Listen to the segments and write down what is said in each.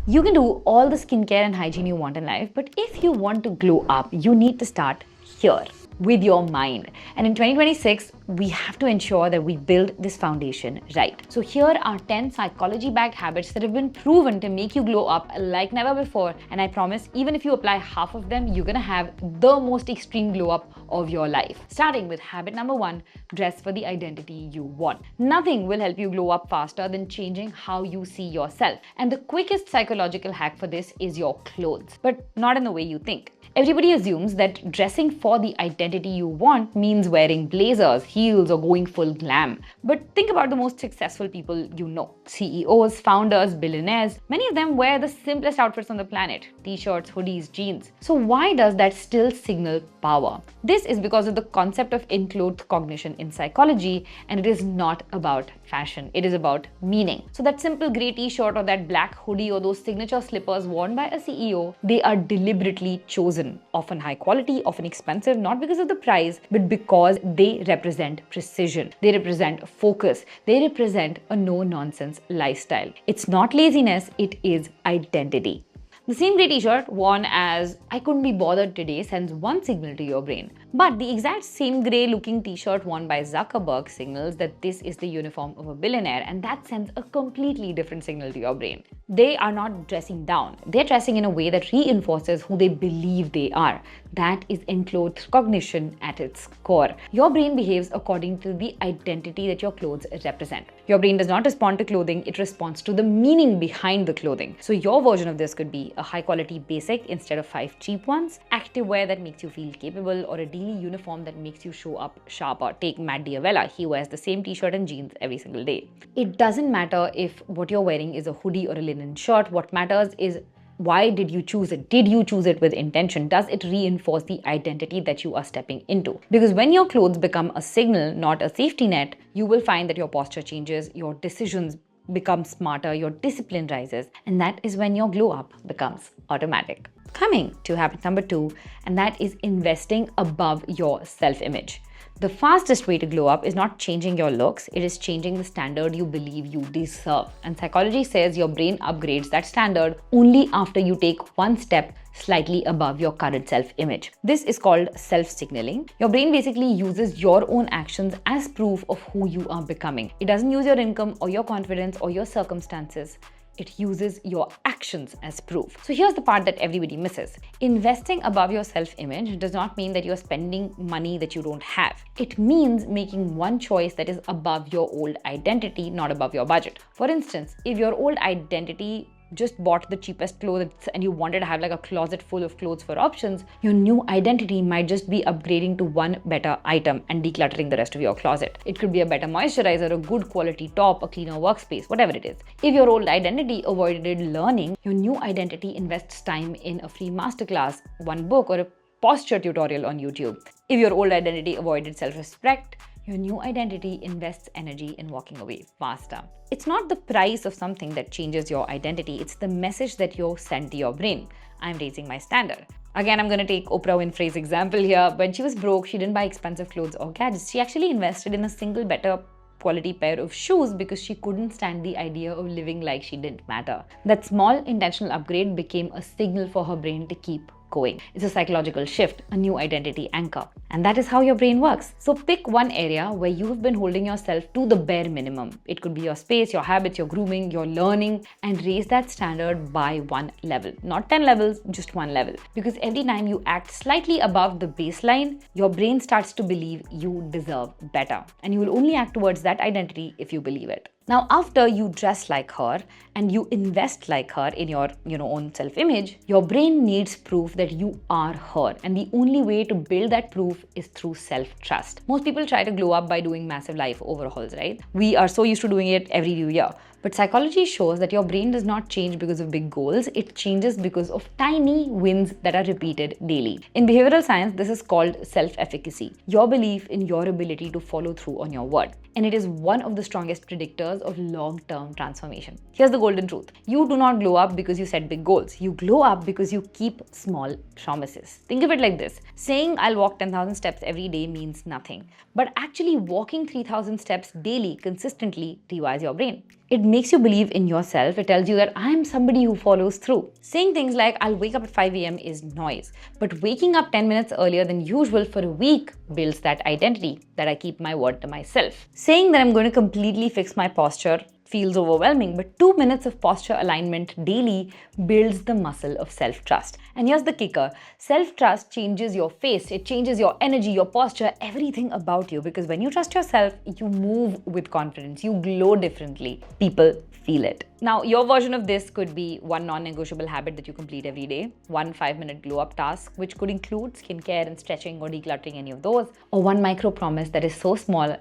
You can do all the skincare and hygiene you want in life, but if you want to glow up, you need to start here with your mind. And in 2026, we have to ensure that we build this foundation right. So here are 10 psychology-backed habits that have been proven to make you glow up like never before. And I promise, even if you apply half of them, you're gonna have the most extreme glow up of your life. Starting with habit number 1, dress for the identity you want. Nothing will help you glow up faster than changing how you see yourself. And the quickest psychological hack for this is your clothes, but not in the way you think. Everybody assumes that dressing for the identity you want means wearing blazers, heels, or going full glam. But think about the most successful people you know. CEOs, founders, billionaires, many of them wear the simplest outfits on the planet. T-shirts, hoodies, jeans. So why does that still signal power? This is because of the concept of enclothed cognition in psychology, and it is not about fashion. It is about meaning. So that simple grey t-shirt or that black hoodie or those signature slippers worn by a CEO, they are deliberately chosen. Often high quality, often expensive, not because of the price, but because they represent precision. They represent focus. They represent a no-nonsense lifestyle. It's not laziness, it is identity. The same grey t-shirt worn as "I couldn't be bothered today" sends one signal to your brain. But the exact same grey looking t-shirt worn by Zuckerberg signals that this is the uniform of a billionaire, and that sends a completely different signal to your brain. They are not dressing down. They're dressing in a way that reinforces who they believe they are. That is enclothed cognition at its core. Your brain behaves according to the identity that your clothes represent. Your brain does not respond to clothing, it responds to the meaning behind the clothing. So your version of this could be a high quality basic instead of 5 cheap ones, activewear that makes you feel capable, or a daily uniform that makes you show up sharper. Take Matt Diavella, he wears the same t-shirt and jeans every single day. It doesn't matter if what you're wearing is a hoodie or a linen shirt. What matters is, why did you choose it? Did you choose it with intention? Does it reinforce the identity that you are stepping into? Because when your clothes become a signal, not a safety net, you will find that your posture changes, your decisions become smarter, your discipline rises, and that is when your glow up becomes automatic. Coming to habit number 2, and that is investing above your self-image. The fastest way to glow up is not changing your looks, it is changing the standard you believe you deserve. And psychology says your brain upgrades that standard only after you take one step slightly above your current self-image. This is called self-signaling. Your brain basically uses your own actions as proof of who you are becoming. It doesn't use your income or your confidence or your circumstances. It uses your actions as proof. So here's the part that everybody misses. Investing above your self-image does not mean that you're spending money that you don't have. It means making one choice that is above your old identity, not above your budget. For instance, if your old identity just bought the cheapest clothes and you wanted to have like a closet full of clothes for options, your new identity might just be upgrading to one better item and decluttering the rest of your closet. It could be a better moisturizer, a good quality top, a cleaner workspace, whatever it is. If your old identity avoided learning, your new identity invests time in a free masterclass, one book, or a posture tutorial on YouTube. If your old identity avoided self-respect, your new identity invests energy in walking away faster. It's not the price of something that changes your identity, it's the message that you send to your brain. I'm raising my standard. Again, I'm going to take Oprah Winfrey's example here. When she was broke, she didn't buy expensive clothes or gadgets. She actually invested in a single better quality pair of shoes because she couldn't stand the idea of living like she didn't matter. That small intentional upgrade became a signal for her brain to keep going. It's a psychological shift, a new identity anchor. And that is how your brain works. So pick one area where you've been holding yourself to the bare minimum. It could be your space, your habits, your grooming, your learning, and raise that standard by one level. Not 10 levels, just one level. Because every time you act slightly above the baseline, your brain starts to believe you deserve better. And you will only act towards that identity if you believe it. Now, after you dress like her and you invest like her in your own self-image, your brain needs proof that you are her. And the only way to build that proof is through self-trust. Most people try to glow up by doing massive life overhauls, right? We are so used to doing it every new year. But psychology shows that your brain does not change because of big goals, it changes because of tiny wins that are repeated daily. In behavioral science, this is called self-efficacy, your belief in your ability to follow through on your word. And it is one of the strongest predictors of long-term transformation. Here's the golden truth. You do not glow up because you set big goals. You glow up because you keep small promises. Think of it like this. Saying I'll walk 10,000 steps every day means nothing. But actually walking 3,000 steps daily consistently rewires your brain. It makes you believe in yourself. It tells you that I'm somebody who follows through. Saying things like, I'll wake up at 5 a.m. is noise. But waking up 10 minutes earlier than usual for a week builds that identity that I keep my word to myself. Saying that I'm going to completely fix my posture feels overwhelming, but 2 minutes of posture alignment daily builds the muscle of self-trust. And here's the kicker. Self-trust changes your face, it changes your energy, your posture, everything about you, because when you trust yourself, you move with confidence, you glow differently. People feel it. Now, your version of this could be one non-negotiable habit that you complete every day, one 5-minute glow-up task, which could include skincare and stretching or decluttering, any of those, or one micro promise that is so small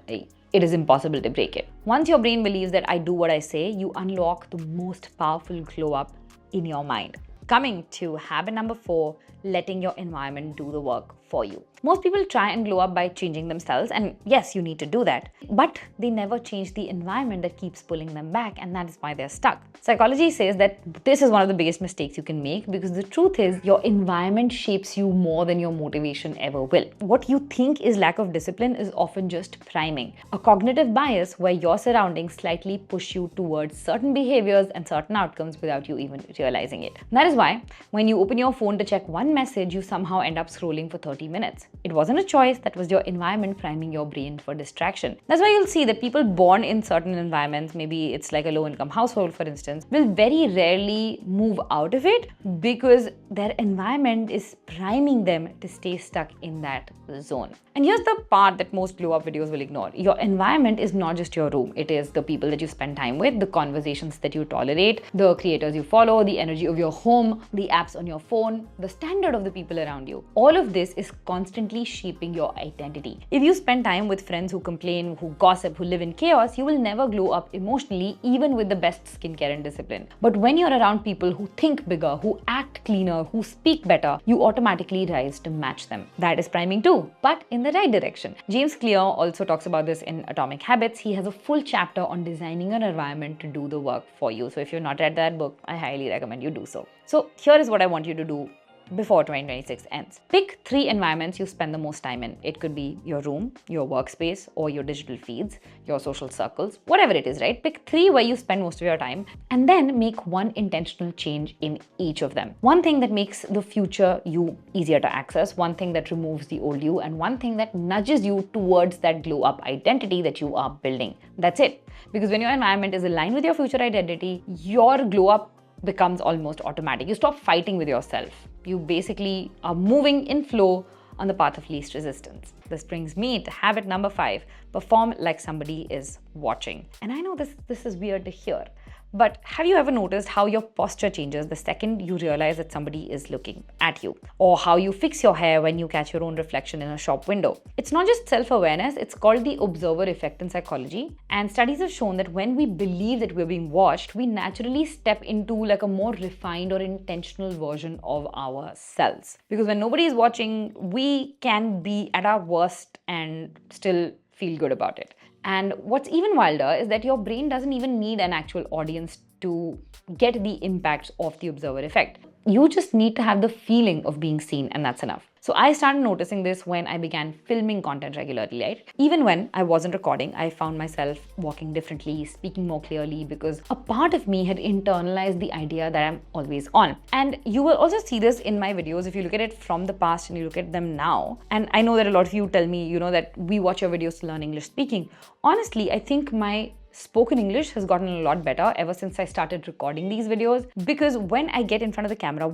it is impossible to break it. Once your brain believes that I do what I say, you unlock the most powerful glow up in your mind. Coming to habit number 4, letting your environment do the work for you. Most people try and glow up by changing themselves, and yes, you need to do that, but they never change the environment that keeps pulling them back, and that is why they're stuck. Psychology says that this is one of the biggest mistakes you can make, because the truth is your environment shapes you more than your motivation ever will. What you think is lack of discipline is often just priming, a cognitive bias where your surroundings slightly push you towards certain behaviors and certain outcomes without you even realizing it. And that is why when you open your phone to check one message, you somehow end up scrolling for 30 minutes. It wasn't a choice, that was your environment priming your brain for distraction. That's why you'll see that people born in certain environments, maybe it's like a low-income household for instance, will very rarely move out of it because their environment is priming them to stay stuck in that zone. And here's the part that most glow up videos will ignore. Your environment is not just your room. It is the people that you spend time with, the conversations that you tolerate, the creators you follow, the energy of your home, the apps on your phone, the standard of the people around you. All of this is constantly shaping your identity. If you spend time with friends who complain, who gossip, who live in chaos, you will never glow up emotionally, even with the best skincare and discipline. But when you're around people who think bigger, who act cleaner, who speak better, you automatically rise to match them. That is priming too, but in the right direction. James Clear also talks about this in Atomic Habits. He has a full chapter on designing an environment to do the work for you. So if you've not read that book, I highly recommend you do so. So here is what I want you to do before 2026 ends. Pick 3 environments you spend the most time in. It could be your room, your workspace, or your digital feeds, your social circles, whatever it is, right? Pick 3 where you spend most of your time, and then make one intentional change in each of them. One thing that makes the future you easier to access, one thing that removes the old you, and one thing that nudges you towards that glow up identity that you are building. That's it. Because when your environment is aligned with your future identity, your glow up becomes almost automatic. You stop fighting with yourself. You basically are moving in flow on the path of least resistance. This brings me to habit number 5, perform like somebody is watching. And I know this is weird to hear, but have you ever noticed how your posture changes the second you realize that somebody is looking at you? Or how you fix your hair when you catch your own reflection in a shop window? It's not just self-awareness, it's called the observer effect in psychology. And studies have shown that when we believe that we're being watched, we naturally step into like a more refined or intentional version of ourselves. Because when nobody is watching, we can be at our worst and still feel good about it. And what's even wilder is that your brain doesn't even need an actual audience to get the impacts of the observer effect. You just need to have the feeling of being seen, and that's enough. So I started noticing this when I began filming content regularly, right? Even when I wasn't recording, I found myself walking differently, speaking more clearly, because a part of me had internalized the idea that I'm always on. And you will also see this in my videos if you look at it from the past and you look at them now. And I know that a lot of you tell me, that we watch your videos to learn English speaking. Honestly, I think my spoken English has gotten a lot better ever since I started recording these videos, because when I get in front of the camera,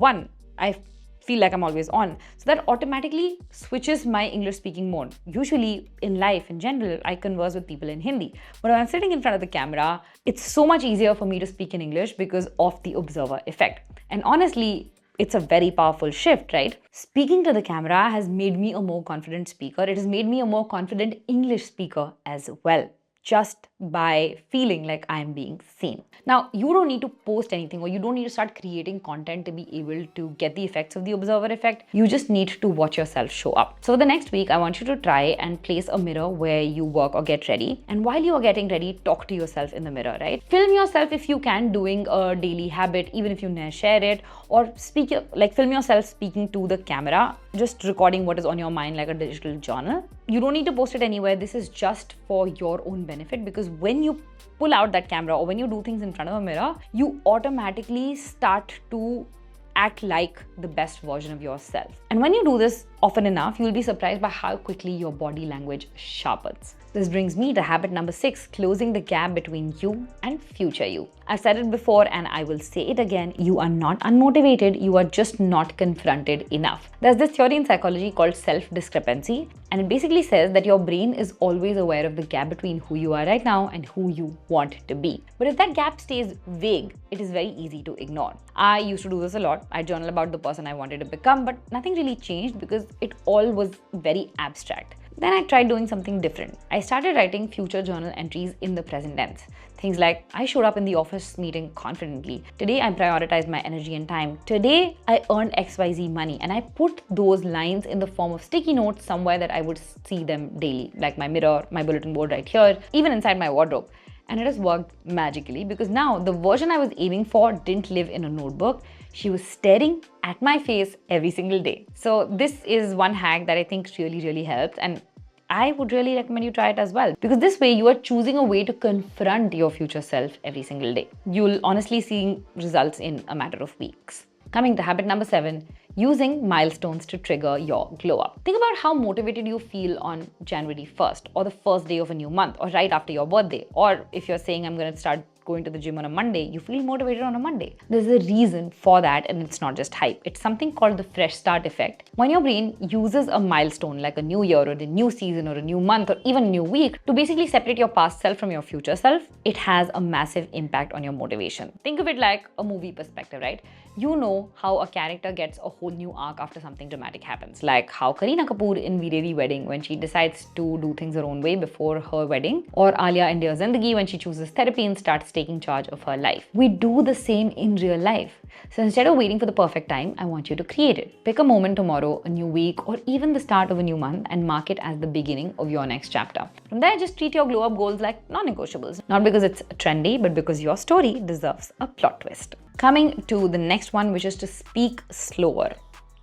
I feel like I'm always on. So that automatically switches my English speaking mode. Usually in life, in general, I converse with people in Hindi. But when I'm sitting in front of the camera, it's so much easier for me to speak in English because of the observer effect. And honestly, it's a very powerful shift, right? Speaking to the camera has made me a more confident speaker. It has made me a more confident English speaker as well, just by feeling like I'm being seen. Now, you don't need to post anything, or you don't need to start creating content to be able to get the effects of the observer effect. You just need to watch yourself show up. So the next week, I want you to try and place a mirror where you work or get ready. And while you are getting ready, talk to yourself in the mirror, right? Film yourself if you can doing a daily habit, even if you never share it, or film yourself speaking to the camera, just recording what is on your mind like a digital journal. You don't need to post it anywhere. This is just for your own benefit, because when you pull out that camera or when you do things in front of a mirror, you automatically start to act like the best version of yourself. And when you do this often enough, you'll be surprised by how quickly your body language sharpens. This brings me to habit number 6, closing the gap between you and future you. I've said it before and I will say it again, you are not unmotivated, you are just not confronted enough. There's this theory in psychology called self-discrepancy, and it basically says that your brain is always aware of the gap between who you are right now and who you want to be. But if that gap stays vague, it is very easy to ignore. I used to do this a lot. I journal about the person I wanted to become, but nothing really changed because it all was very abstract. Then I tried doing something different. I started writing future journal entries in the present tense. Things like, I showed up in the office meeting confidently. Today, I prioritized my energy and time. Today, I earned XYZ money. And I put those lines in the form of sticky notes somewhere that I would see them daily, like my mirror, my bulletin board right here, even inside my wardrobe. And it has worked magically because now the version I was aiming for didn't live in a notebook. She was staring at my face every single day. So this is one hack that I think really helps, and I would really recommend you try it as well, because this way you are choosing a way to confront your future self every single day. You'll honestly see results in a matter of weeks. Coming to habit number 7, using milestones to trigger your glow up. Think about how motivated you feel on January 1st or the first day of a new month or right after your birthday. Or if you're saying I'm going to start going to the gym on a Monday, you feel motivated on a Monday. There's a reason for that, and it's not just hype. It's something called the fresh start effect. When your brain uses a milestone like a new year or a new season or a new month or even a new week to basically separate your past self from your future self, it has a massive impact on your motivation. Think of it like a movie perspective, right? You know how a character gets a whole new arc after something dramatic happens, like how Kareena Kapoor in Veeri Wedding when she decides to do things her own way before her wedding, or Alia in Dear Zindagi when she chooses therapy and starts taking charge of her life. We do the same in real life. So instead of waiting for the perfect time, I want you to create it. Pick a moment tomorrow, a new week, or even the start of a new month and mark it as the beginning of your next chapter. From there, just treat your glow up goals like non-negotiables. Not because it's trendy, but because your story deserves a plot twist. Coming to the next one, which is to speak slower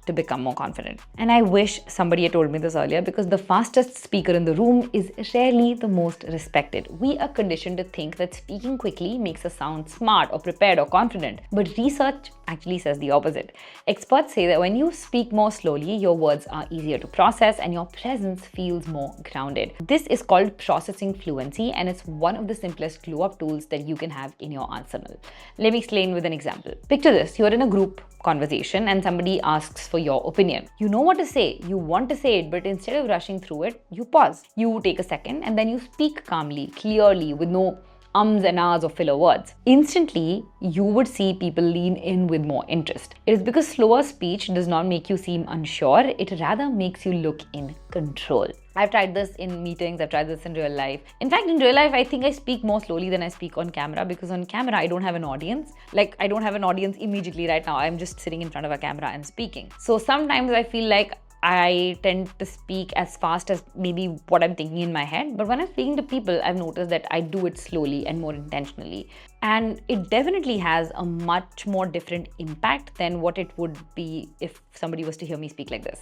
to become more confident. And I wish somebody had told me this earlier, because the fastest speaker in the room is rarely the most respected. We are conditioned to think that speaking quickly makes us sound smart or prepared or confident, but research actually says the opposite. Experts say that when you speak more slowly, your words are easier to process and your presence feels more grounded. This is called processing fluency, and it's one of the simplest glow up tools that you can have in your arsenal. Let me explain with an example. Picture this: you're in a group conversation and somebody asks for your opinion. You know what to say, you want to say it, but instead of rushing through it, you pause. You take a second and then you speak calmly, clearly, with no ums and ahs or filler words. Instantly, you would see people lean in with more interest. It is because slower speech does not make you seem unsure, it rather makes you look in control. I've tried this in meetings, I've tried this in real life. In fact, in real life, I think I speak more slowly than I speak on camera, because on camera, I don't have an audience. Like, I don't have an audience immediately right now. I'm just sitting in front of a camera and speaking. So sometimes I feel like I tend to speak as fast as maybe what I'm thinking in my head. But when I'm speaking to people, I've noticed that I do it slowly and more intentionally. And it definitely has a much more different impact than what it would be if somebody was to hear me speak like this.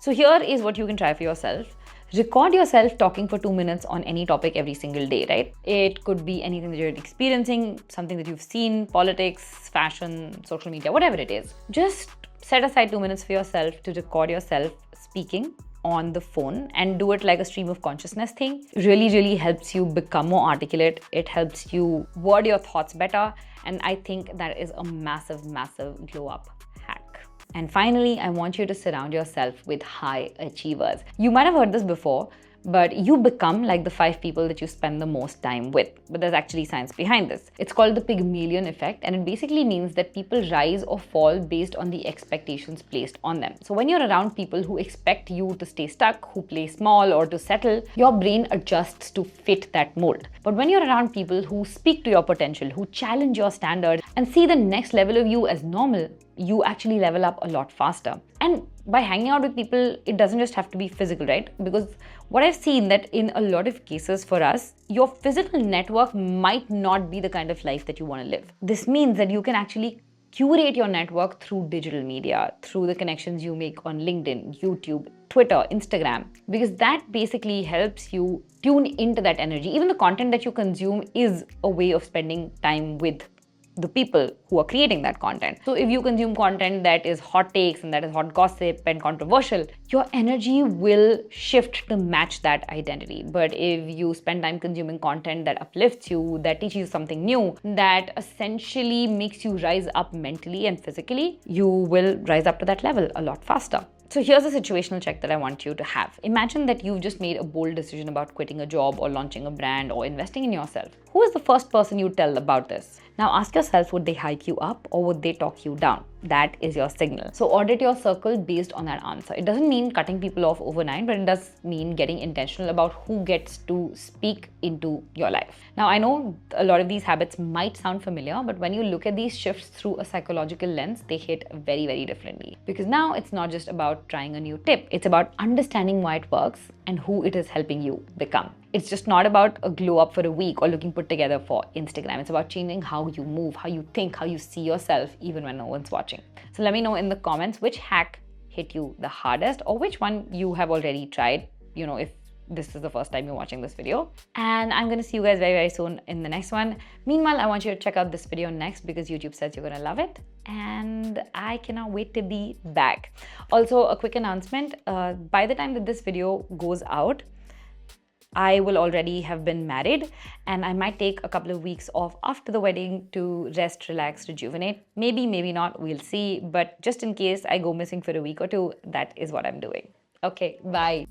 So here is what you can try for yourself. Record yourself talking for 2 minutes on any topic every single day, right? It could be anything that you're experiencing, something that you've seen, politics, fashion, social media, whatever it is. Just set aside 2 minutes for yourself to record yourself speaking on the phone and do it like a stream of consciousness thing. Really helps you become more articulate. It helps you word your thoughts better. And I think that is a massive glow up hack. And finally, I want you to surround yourself with high achievers. You might have heard this before, but you become like the 5 people that you spend the most time with. But there's actually science behind this. It's called the Pygmalion effect, and it basically means that people rise or fall based on the expectations placed on them. So when you're around people who expect you to stay stuck, who play small or to settle, your brain adjusts to fit that mold. But when you're around people who speak to your potential, who challenge your standards and see the next level of you as normal, you actually level up a lot faster. And by hanging out with people, it doesn't just have to be physical, right? Because what I've seen that in a lot of cases for us, your physical network might not be the kind of life that you want to live. This means that you can actually Curate your network through digital media, through the connections you make on LinkedIn, YouTube, Twitter, Instagram, because that basically helps you tune into that energy. Even the content that you consume is a way of spending time with the people who are creating that content. So if you consume content that is hot takes and that is hot gossip and controversial, your energy will shift to match that identity. But if you spend time consuming content that uplifts you, that teaches you something new, that essentially makes you rise up mentally and physically, you will rise up to that level a lot faster. So here's a situational check that I want you to have. Imagine that you've just made a bold decision about quitting a job or launching a brand or investing in yourself. Who is the first person you tell about this? Now ask yourself, would they hype you up or would they talk you down? That is your signal. So audit your circle based on that answer. It doesn't mean cutting people off overnight, but it does mean getting intentional about who gets to speak into your life. Now I know a lot of these habits might sound familiar, but when you look at these shifts through a psychological lens, they hit very, very differently. Because now it's not just about trying a new tip, it's about understanding why it works and who it is helping you become. It's just not about a glow up for a week or looking put together for Instagram. It's about changing how you move, how you think, how you see yourself, even when no one's watching. So let me know in the comments which hack hit you the hardest or which one you have already tried, if this is the first time you're watching this video. And I'm going to see you guys very, very soon in the next one. Meanwhile, I want you to check out this video next because YouTube says you're going to love it. And I cannot wait to be back. Also, a quick announcement. By the time that this video goes out, I will already have been married and I might take a couple of weeks off after the wedding to rest, relax, rejuvenate. Maybe, maybe not, we'll see. But just in case I go missing for a week or two, that is what I'm doing. Okay, bye.